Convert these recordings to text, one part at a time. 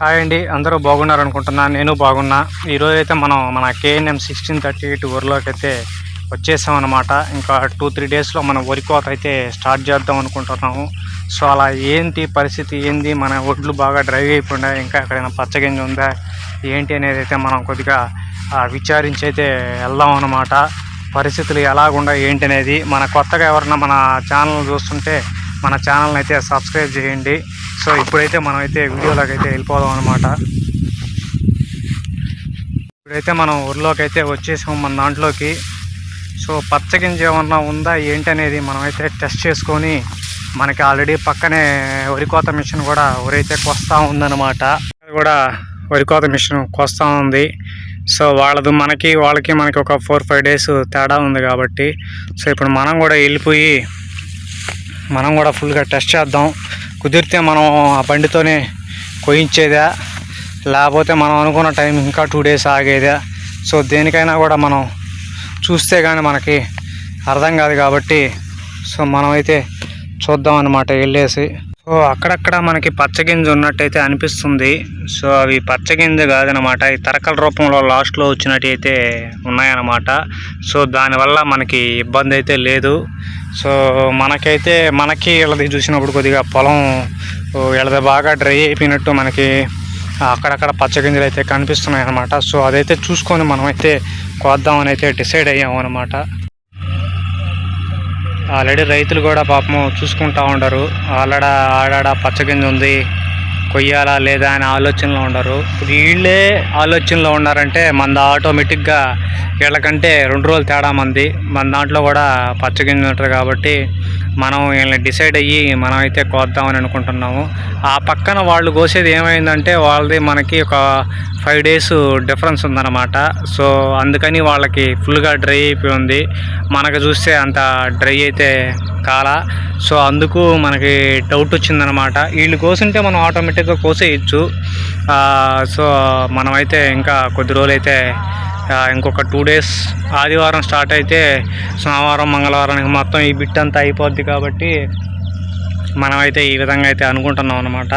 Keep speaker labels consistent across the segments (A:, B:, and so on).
A: Hi అండి, అందరూ బాగున్నారు అనుకుంటున్నా. నేను బాగున్నా. ఈరోజు అయితే మనం మన KNM 1638 ఊరిలోకి అయితే వచ్చేసాం అనమాట. ఇంకా 2-3 డేస్లో మనం వరి కోత అయితే స్టార్ట్ చేద్దాం అనుకుంటున్నాము. సో అలా ఏంటి పరిస్థితి, ఏంది మన ఒడ్లు బాగా డ్రైవ్ అయిపోయినా, ఇంకా ఎక్కడైనా పచ్చగింజ ఉందా ఏంటి అనేది అయితే మనం కొద్దిగా విచారించి అయితే వెళ్దాం అనమాట. పరిస్థితులు ఎలాగుండా ఏంటి అనేది. మన కొత్తగా ఎవరన్నా మన ఛానల్ చూస్తుంటే మన ఛానల్ని అయితే సబ్స్క్రైబ్ చేయండి. సో ఇప్పుడైతే మనం అయితే వీడియోలోకి అయితే వెళ్ళిపోదాం అనమాట. ఇప్పుడైతే మనం ఊర్లోకి అయితే వచ్చేసాం మన దాంట్లోకి. సో పచ్చగింజ ఏమన్నా ఉందా ఏంటి అనేది మనం అయితే టెస్ట్ చేసుకొని, మనకి ఆల్రెడీ పక్కనే వరి కోత మిషన్ కూడా ఊరైతే కొస్తా ఉందన్నమాట. అది కూడా వరి కోత మిషన్ కొస్తా ఉంది. సో వాళ్ళకి మనకి ఒక 4-5 డేస్ తేడా ఉంది కాబట్టి, సో ఇప్పుడు మనం కూడా వెళ్ళిపోయి మనం కూడా ఫుల్గా టెస్ట్ చేద్దాం. కుదిరితే మనం ఆ బండితోనే కోయించేదా, లేకపోతే మనం అనుకున్న టైం ఇంకా 2 డేస్ ఆగేదా. సో దేనికైనా కూడా మనం చూస్తే కానీ మనకి అర్థం కాదు కాబట్టి, సో మనమైతే చూద్దాం అన్నమాట వెళ్ళేసి. సో అక్కడక్కడ మనకి పచ్చగింజ ఉన్నట్టయితే అనిపిస్తుంది. సో అవి పచ్చగింజ కాదనమాట, ఈ తరకల రూపంలో లాస్ట్లో వచ్చినట్టు అయితే ఉన్నాయన్నమాట. సో దానివల్ల మనకి ఇబ్బంది అయితే లేదు. సో మనకి వీళ్ళది చూసినప్పుడు కొద్దిగా పొలం వీళ్ళది బాగా డ్రై అయిపోయినట్టు మనకి అక్కడక్కడ పచ్చగింజలు అయితే కనిపిస్తున్నాయి అన్నమాట. సో అదైతే చూసుకొని మనమైతే కోద్దామని అయితే డిసైడ్ అయ్యాము అనమాట. ఆల్రెడీ రైతులు కూడా పాపం చూసుకుంటూ ఉండరు. ఆడాడ పచ్చగింజ ఉంది, కొయ్యాలా లేదా అని ఆలోచనలో ఉండరు. ఇప్పుడు వీళ్ళే ఆలోచనలో ఉన్నారంటే మన ఆటోమేటిక్గా వీళ్ళకంటే 2 రోజులు తేడా మన దాంట్లో కూడా పచ్చగింజ ఉంటుంది కాబట్టి మనం వీళ్ళని డిసైడ్ అయ్యి మనం అయితే కోద్దామని అనుకుంటున్నాము. ఆ పక్కన వాళ్ళు కోసేది ఏమైందంటే వాళ్ళది మనకి ఒక 5 డేస్ డిఫరెన్స్ ఉందన్నమాట. సో అందుకని వాళ్ళకి ఫుల్గా డ్రై అయిపోయి ఉంది. మనకు చూస్తే అంత డ్రై అయితే కాలా. సో అందుకు మనకి డౌట్ వచ్చిందనమాట. వీళ్ళు కోసుంటే మనం ఆటోమేటిక్గా కోసేయచ్చు. సో మనమైతే ఇంకా కొద్ది రోజులు అయితే ఇంకొక 2 డేస్, ఆదివారం స్టార్ట్ అయితే సోమవారం మంగళవారానికి మొత్తం ఈ బిట్ అంతా అయిపోద్ది కాబట్టి మనమైతే ఈ విధంగా అయితే అనుకుంటున్నాం అనమాట.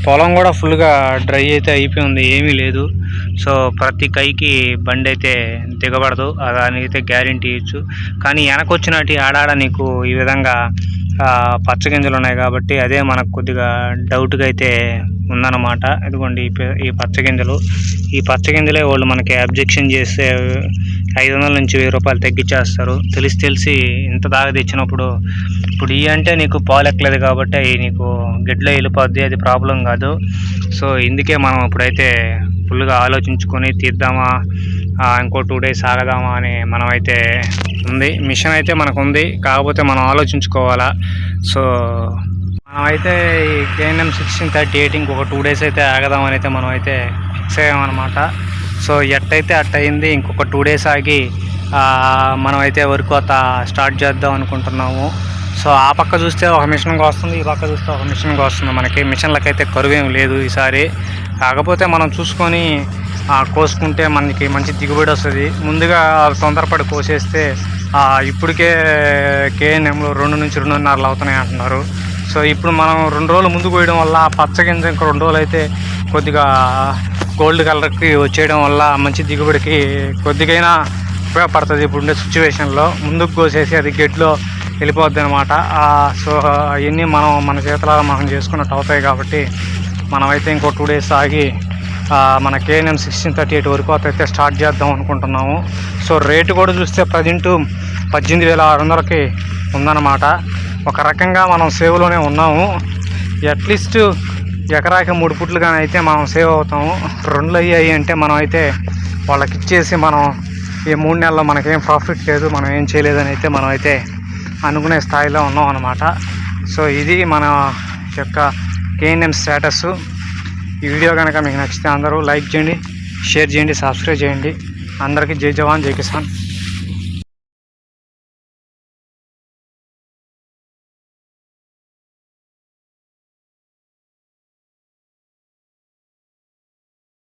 A: పొలం కూడా ఫుల్గా డ్రై అయితే అయిపోయింది, ఏమీ లేదు. సో ప్రతి కైకి బండి అయితే దిగబడదు, దానికైతే గ్యారెంటీ ఇచ్చు. కానీ వెనకొచ్చినట్టు ఆడాడ నీకు ఈ విధంగా పచ్చగింజలు ఉన్నాయి కాబట్టి అదే మనకు కొద్దిగా డౌట్గా అయితే ఉందన్నమాట. ఇదిగోండి ఈ పచ్చగింజలే వాళ్ళు మనకి అబ్జెక్షన్ చేస్తే 500 నుంచి 1000 రూపాయలు తగ్గించేస్తారు. తెలిసి ఇంత దాకా తెచ్చినప్పుడు ఇప్పుడు అంటే నీకు పాలు ఎక్కలేదు కాబట్టి అవి నీకు గిడ్లో వెళ్ళిపోద్ది, అది ప్రాబ్లం కాదు. సో ఇందుకే మనం ఇప్పుడైతే ఫుల్గా ఆలోచించుకొని తీద్దామా, ఇంకో 2 డేస్ ఆగదామా అని మనమైతే ఉంది. మిషన్ అయితే మనకు ఉంది, కాకపోతే మనం ఆలోచించుకోవాలా. సో మనమైతే ఈ KNM 1638 ఇంకొక 2 డేస్ అయితే ఆగదామని అయితే మనం అయితే ఫిక్స్ అయ్యామన్నమాట. సో ఎట్టయితే అట్టయింది. ఇంకొక 2 డేస్ ఆగి మనమైతే వరి కోత స్టార్ట్ చేద్దాం అనుకుంటున్నాము. సో ఆ పక్క చూస్తే ఒక మిషన్కి వస్తుంది, ఈ పక్క చూస్తే ఒక మిషన్కి వస్తుంది. మనకి మిషన్లకు అయితే కరువేం లేదు ఈసారి. కాకపోతే మనం చూసుకొని కోసుకుంటే మనకి మంచి దిగుబడి వస్తుంది. ముందుగా తొందరపడి కోసేస్తే ఇప్పటికే KNMలో 2 నుంచి 2.5 అవుతున్నాయి అంటున్నారు. సో ఇప్పుడు మనం 2 రోజులు ముందు కోయడం వల్ల పచ్చగింజ ఇంకా 2 రోజులు అయితే కొద్దిగా గోల్డ్ కలర్కి వచ్చేయడం వల్ల మంచి దిగుబడికి కొద్దిగైనా ఉపయోగపడుతుంది. ఇప్పుడుండే సిచ్యువేషన్లో ముందుకు కోసేసి అది గెట్లో వెళ్ళిపోద్ది అనమాట. సో అవన్నీ మన చేతులలో మనం చేసుకున్నట్టు అవుతాయి కాబట్టి మనమైతే ఇంకో 2 డేస్ ఆగి మన KNM 1638 వరకు అయితే స్టార్ట్ చేద్దాం అనుకుంటున్నాము. సో రేటు కూడా చూస్తే ప్రజెంటు 18,600కి ఉందన్నమాట. ఒక రకంగా మనం సేవ్లోనే ఉన్నాము. అట్లీస్ట్ ఎకరాకి 3 పుట్లు కానీ అయితే మనం సేవ్ అవుతాము. 2 అయ్యాయి అంటే మనం అయితే వాళ్ళకి ఇచ్చేసి మనం ఈ 3 నెలల్లో మనకేం ప్రాఫిట్ లేదు, మనం ఏం చేయలేదని అయితే మనం అయితే అనుకునే స్థాయిలో ఉన్నాం అన్నమాట. సో ఇది మన యొక్క KNM స్టేటస్. ఈ వీడియో కనుక మీకు నచ్చితే అందరూ లైక్ చేయండి, షేర్ చేయండి, సబ్స్క్రైబ్ చేయండి. అందరికీ జై జవాన్ జై కిసాన్.